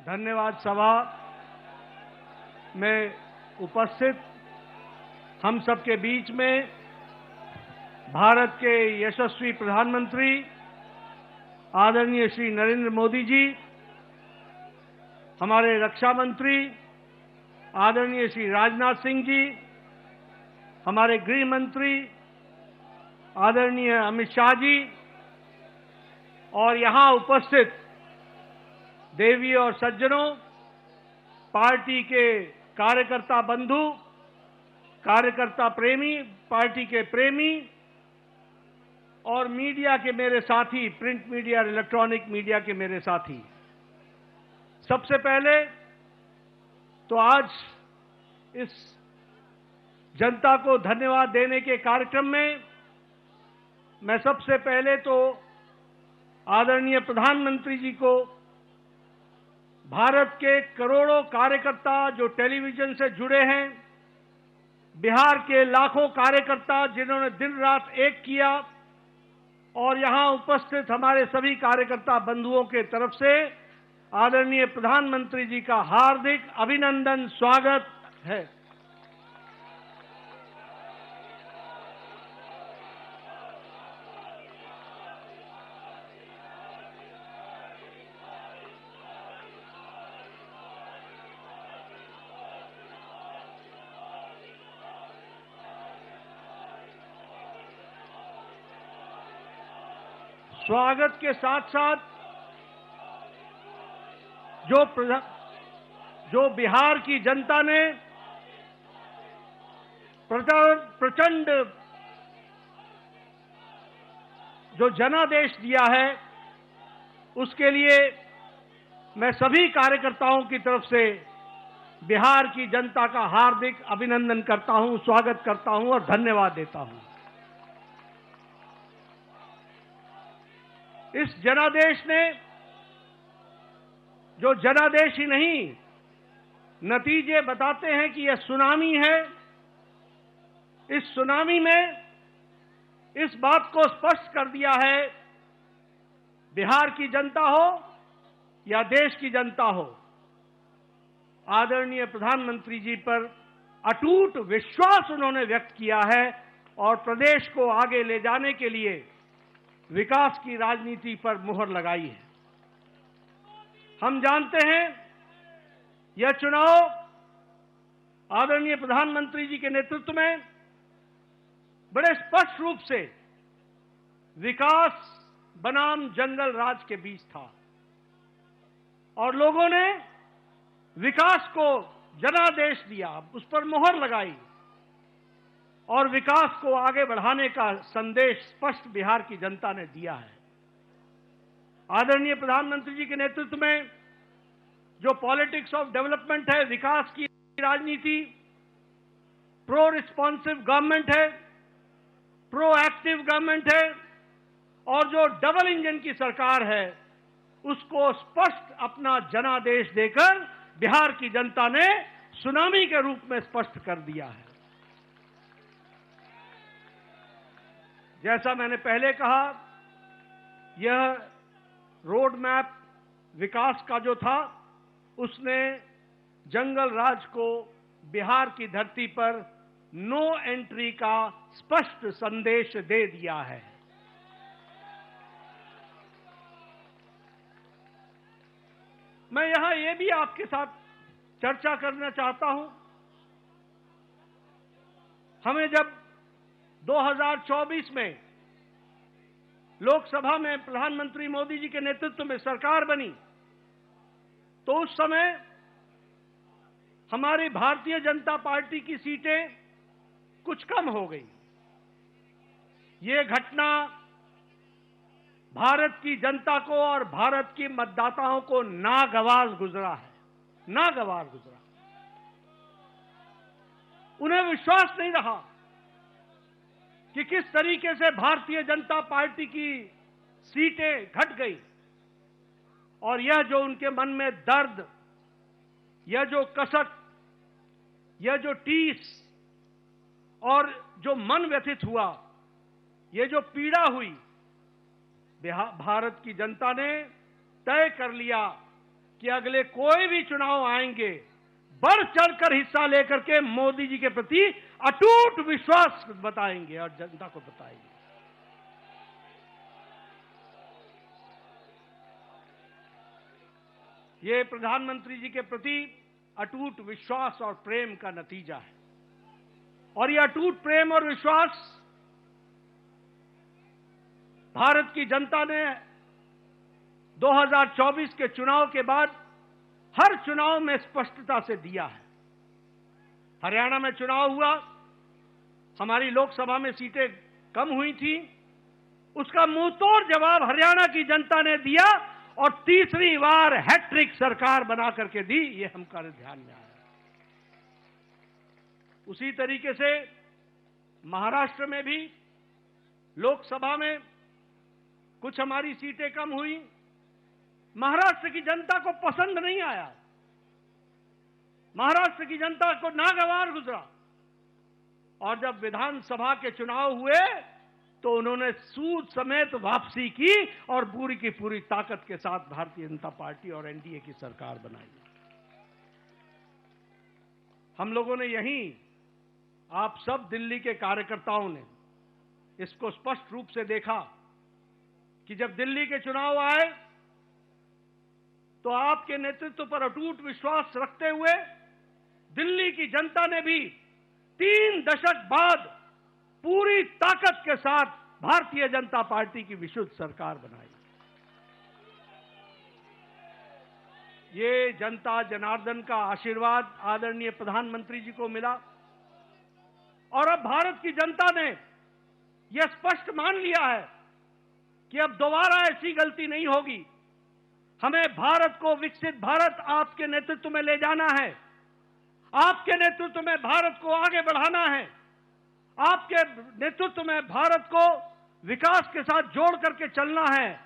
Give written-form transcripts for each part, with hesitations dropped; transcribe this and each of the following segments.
धन्यवाद। सभा में उपस्थित हम सबके बीच में भारत के यशस्वी प्रधानमंत्री आदरणीय श्री नरेंद्र मोदी जी, हमारे रक्षा मंत्री आदरणीय श्री राजनाथ सिंह जी, हमारे गृह मंत्री आदरणीय अमित शाह जी और यहां उपस्थित देवी और सज्जनों, पार्टी के कार्यकर्ता बंधु, कार्यकर्ता प्रेमी, पार्टी के प्रेमी और मीडिया के मेरे साथी, प्रिंट मीडिया और इलेक्ट्रॉनिक मीडिया के मेरे साथी, सबसे पहले तो आज इस जनता को धन्यवाद देने के कार्यक्रम में मैं सबसे पहले तो आदरणीय प्रधानमंत्री जी को, भारत के करोड़ों कार्यकर्ता जो टेलीविजन से जुड़े हैं, बिहार के लाखों कार्यकर्ता जिन्होंने दिन रात एक किया और यहां उपस्थित हमारे सभी कार्यकर्ता बंधुओं के तरफ से आदरणीय प्रधानमंत्री जी का हार्दिक अभिनंदन, स्वागत है। स्वागत के साथ साथ जो बिहार की जनता ने प्रचंड जो जनादेश दिया है, उसके लिए मैं सभी कार्यकर्ताओं की तरफ से बिहार की जनता का हार्दिक अभिनंदन करता हूं, स्वागत करता हूं और धन्यवाद देता हूं। इस जनादेश ने, जो जनादेश ही नहीं, नतीजे बताते हैं कि यह सुनामी है। इस सुनामी में इस बात को स्पष्ट कर दिया है, बिहार की जनता हो या देश की जनता हो, आदरणीय प्रधानमंत्री जी पर अटूट विश्वास उन्होंने व्यक्त किया है और प्रदेश को आगे ले जाने के लिए विकास की राजनीति पर मुहर लगाई है। हम जानते हैं यह चुनाव आदरणीय प्रधानमंत्री जी के नेतृत्व में बड़े स्पष्ट रूप से विकास बनाम जंगल राज के बीच था और लोगों ने विकास को जनादेश दिया, उस पर मुहर लगाई और विकास को आगे बढ़ाने का संदेश स्पष्ट बिहार की जनता ने दिया है। आदरणीय प्रधानमंत्री जी के नेतृत्व में जो पॉलिटिक्स ऑफ डेवलपमेंट है, विकास की राजनीति, प्रो रिस्पॉन्सिव गवर्नमेंट है, प्रो एक्टिव गवर्नमेंट है और जो डबल इंजन की सरकार है, उसको स्पष्ट अपना जनादेश देकर बिहार की जनता ने सुनामी के रूप में स्पष्ट कर दिया है। जैसा मैंने पहले कहा, यह रोड मैप विकास का जो था, उसने जंगल राज को बिहार की धरती पर नो एंट्री का स्पष्ट संदेश दे दिया है। मैं यहां यह भी आपके साथ चर्चा करना चाहता हूं, हमें जब 2024 में लोकसभा में प्रधानमंत्री मोदी जी के नेतृत्व में सरकार बनी, तो उस समय हमारी भारतीय जनता पार्टी की सीटें कुछ कम हो गई। ये घटना भारत की जनता को और भारत की मतदाताओं को नागवार गुजरा है, नागवार गुजरा। उन्हें विश्वास नहीं रहा कि किस तरीके से भारतीय जनता पार्टी की सीटें घट गई और यह जो उनके मन में दर्द, यह जो कसक, यह जो टीस और जो मन व्यथित हुआ, ये जो पीड़ा हुई, भारत की जनता ने तय कर लिया कि अगले कोई भी चुनाव आएंगे, बढ़ चढ़कर हिस्सा लेकर के मोदी जी के प्रति अटूट विश्वास बताएंगे और जनता को बताएंगे। ये प्रधानमंत्री जी के प्रति अटूट विश्वास और प्रेम का नतीजा है। और ये अटूट प्रेम और विश्वास भारत की जनता ने 2024 के चुनाव के बाद हर चुनाव में स्पष्टता से दिया है। हरियाणा में चुनाव हुआ, हमारी लोकसभा में सीटें कम हुई थी, उसका मुंहतोड़ जवाब हरियाणा की जनता ने दिया और तीसरी बार हैट्रिक सरकार बना करके दी। ये हमारे ध्यान में आया। उसी तरीके से महाराष्ट्र में भी लोकसभा में कुछ हमारी सीटें कम हुई, महाराष्ट्र की जनता को पसंद नहीं आया, महाराष्ट्र की जनता को नागवार गुजरा। और जब विधानसभा के चुनाव हुए तो उन्होंने सूद समेत वापसी की और पूरी की पूरी ताकत के साथ भारतीय जनता पार्टी और एनडीए की सरकार बनाई। हम लोगों ने यहीं, आप सब दिल्ली के कार्यकर्ताओं ने इसको स्पष्ट रूप से देखा कि जब दिल्ली के चुनाव आए तो आपके नेतृत्व पर अटूट विश्वास रखते हुए दिल्ली की जनता ने भी 3 दशक बाद पूरी ताकत के साथ भारतीय जनता पार्टी की विशुद्ध सरकार बनाई। ये जनता जनार्दन का आशीर्वाद आदरणीय प्रधानमंत्री जी को मिला और अब भारत की जनता ने यह स्पष्ट मान लिया है कि अब दोबारा ऐसी गलती नहीं होगी। हमें भारत को विकसित भारत आपके नेतृत्व में ले जाना है, आपके नेतृत्व में भारत को आगे बढ़ाना है, आपके नेतृत्व में भारत को विकास के साथ जोड़ करके चलना है।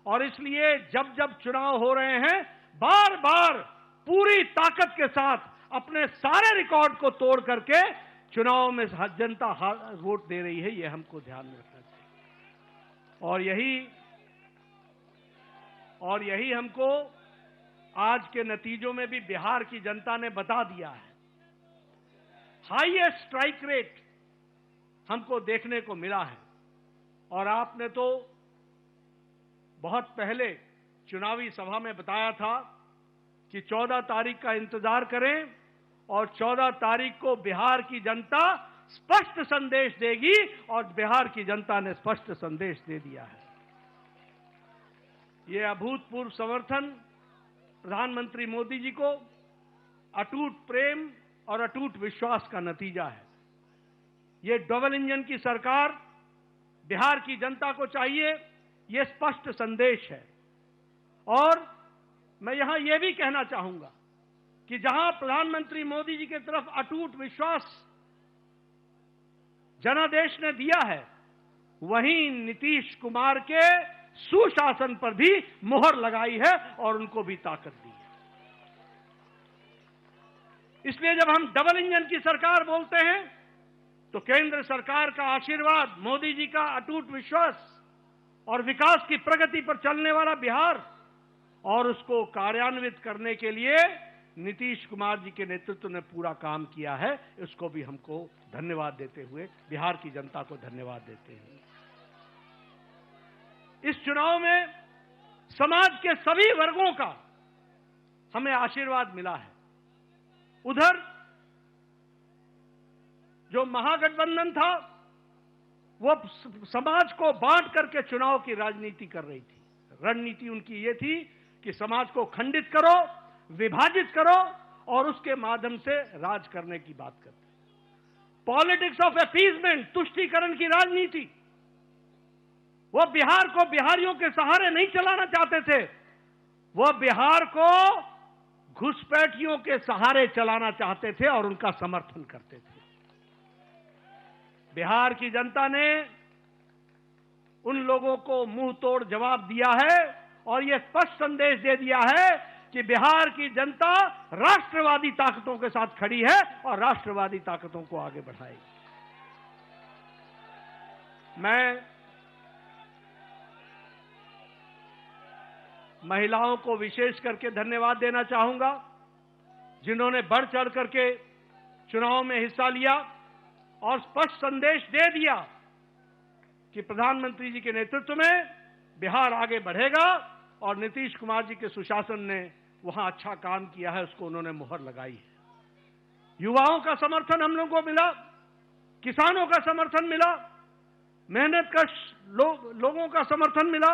और इसलिए जब जब चुनाव हो रहे हैं, बार बार पूरी ताकत के साथ अपने सारे रिकॉर्ड को तोड़ करके चुनाव में जनता वोट दे रही है। यह हमको ध्यान में रखना चाहिए। और यही हमको आज के नतीजों में भी बिहार की जनता ने बता दिया है। हाईएस्ट स्ट्राइक रेट हमको देखने को मिला है। और आपने तो बहुत पहले चुनावी सभा में बताया था कि 14 तारीख का इंतजार करें और 14 तारीख को बिहार की जनता स्पष्ट संदेश देगी और बिहार की जनता ने स्पष्ट संदेश दे दिया है। यह अभूतपूर्व समर्थन प्रधानमंत्री मोदी जी को अटूट प्रेम और अटूट विश्वास का नतीजा है। यह डबल इंजन की सरकार बिहार की जनता को चाहिए, यह स्पष्ट संदेश है। और मैं यहां यह भी कहना चाहूंगा कि जहां प्रधानमंत्री मोदी जी की तरफ अटूट विश्वास जनादेश ने दिया है, वहीं नीतीश कुमार के सुशासन पर भी मुहर लगाई है और उनको भी ताकत दी है। इसलिए जब हम डबल इंजन की सरकार बोलते हैं तो केंद्र सरकार का आशीर्वाद, मोदी जी का अटूट विश्वास और विकास की प्रगति पर चलने वाला बिहार और उसको कार्यान्वित करने के लिए नीतीश कुमार जी के नेतृत्व ने पूरा काम किया है। इसको भी हमको धन्यवाद देते हुए, बिहार की जनता को धन्यवाद देते हैं। इस चुनाव में समाज के सभी वर्गों का हमें आशीर्वाद मिला है। उधर जो महागठबंधन था वो समाज को बांट करके चुनाव की राजनीति कर रही थी। रणनीति उनकी ये थी कि समाज को खंडित करो, विभाजित करो और उसके माध्यम से राज करने की बात करते। पॉलिटिक्स ऑफ अपीजमेंट, तुष्टीकरण की राजनीति, वो बिहार को बिहारियों के सहारे नहीं चलाना चाहते थे, वो बिहार को घुसपैठियों के सहारे चलाना चाहते थे और उनका समर्थन करते थे। बिहार की जनता ने उन लोगों को मुंह तोड़ जवाब दिया है और यह स्पष्ट संदेश दे दिया है कि बिहार की जनता राष्ट्रवादी ताकतों के साथ खड़ी है और राष्ट्रवादी ताकतों को आगे बढ़ाएगी। मैं महिलाओं को विशेष करके धन्यवाद देना चाहूंगा, जिन्होंने बढ़ चढ़ करके चुनाव में हिस्सा लिया और स्पष्ट संदेश दे दिया कि प्रधानमंत्री जी के नेतृत्व में बिहार आगे बढ़ेगा और नीतीश कुमार जी के सुशासन ने वहां अच्छा काम किया है, उसको उन्होंने मुहर लगाई है। युवाओं का समर्थन हम लोगों को मिला, किसानों का समर्थन मिला, मेहनतकश लोगों का समर्थन मिला,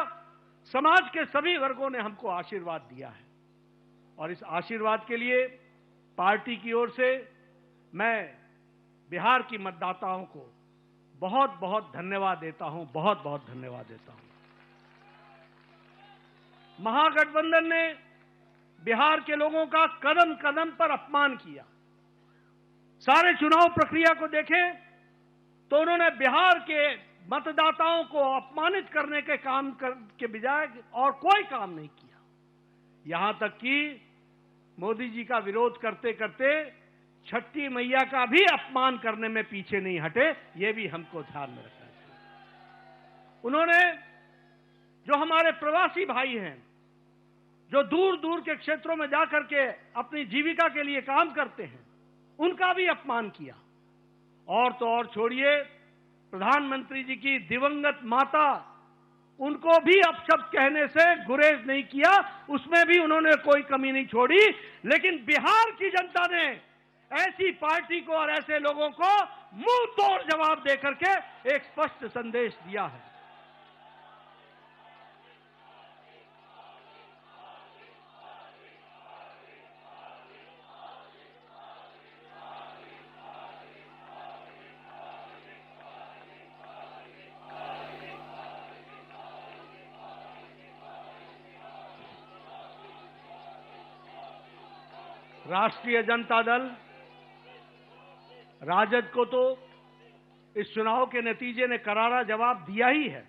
समाज के सभी वर्गों ने हमको आशीर्वाद दिया है और इस आशीर्वाद के लिए पार्टी की ओर से मैं बिहार की मतदाताओं को बहुत बहुत धन्यवाद देता हूं, बहुत बहुत धन्यवाद देता हूं। महागठबंधन ने बिहार के लोगों का कदम कदम पर अपमान किया। सारे चुनाव प्रक्रिया को देखें तो उन्होंने बिहार के मतदाताओं को अपमानित करने के काम के बजाय और कोई काम नहीं किया। यहां तक कि मोदी जी का विरोध करते करते छठी मैया का भी अपमान करने में पीछे नहीं हटे, ये भी हमको ध्यान में रखना चाहिए। उन्होंने जो हमारे प्रवासी भाई हैं, जो दूर दूर के क्षेत्रों में जाकर के अपनी जीविका के लिए काम करते हैं, उनका भी अपमान किया। और तो और छोड़िए, प्रधानमंत्री जी की दिवंगत माता, उनको भी अपशब्द कहने से गुरेज नहीं किया, उसमें भी उन्होंने कोई कमी नहीं छोड़ी। लेकिन बिहार की जनता ने ऐसी पार्टी को और ऐसे लोगों को मुंह तोड़ जवाब देकर के एक स्पष्ट संदेश दिया है। राष्ट्रीय जनता दल राजद को तो इस चुनाव के नतीजे ने करारा जवाब दिया ही है।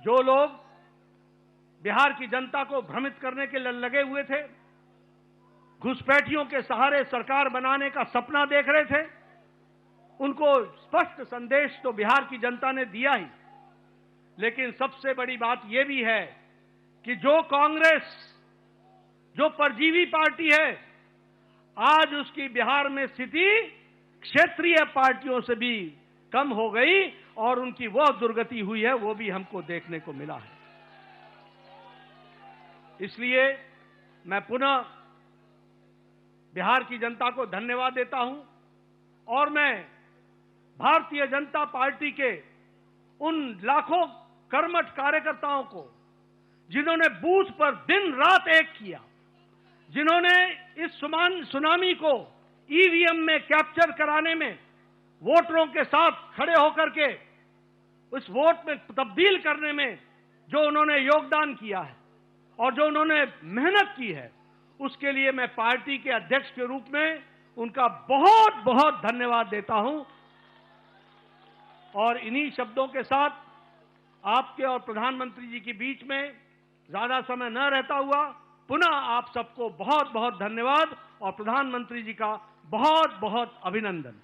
जो लोग बिहार की जनता को भ्रमित करने के लिए लगे हुए थे, घुसपैठियों के सहारे सरकार बनाने का सपना देख रहे थे, उनको स्पष्ट संदेश तो बिहार की जनता ने दिया ही। लेकिन सबसे बड़ी बात यह भी है कि जो कांग्रेस, जो परजीवी पार्टी है, आज उसकी बिहार में स्थिति क्षेत्रीय पार्टियों से भी कम हो गई और उनकी वह दुर्गति हुई है, वो भी हमको देखने को मिला है। इसलिए मैं पुनः बिहार की जनता को धन्यवाद देता हूं और मैं भारतीय जनता पार्टी के उन लाखों कर्मठ कार्यकर्ताओं को, जिन्होंने बूथ पर दिन रात एक किया, जिन्होंने इस सुनामी को ईवीएम में कैप्चर कराने में वोटरों के साथ खड़े होकर के उस वोट में तब्दील करने में जो उन्होंने योगदान किया है और जो उन्होंने मेहनत की है, उसके लिए मैं पार्टी के अध्यक्ष के रूप में उनका बहुत बहुत धन्यवाद देता हूं। और इन्हीं शब्दों के साथ आपके और प्रधानमंत्री जी के बीच में ज्यादा समय न रहता हुआ पुनः आप सबको बहुत बहुत धन्यवाद और प्रधानमंत्री जी का बहुत बहुत अभिनंदन।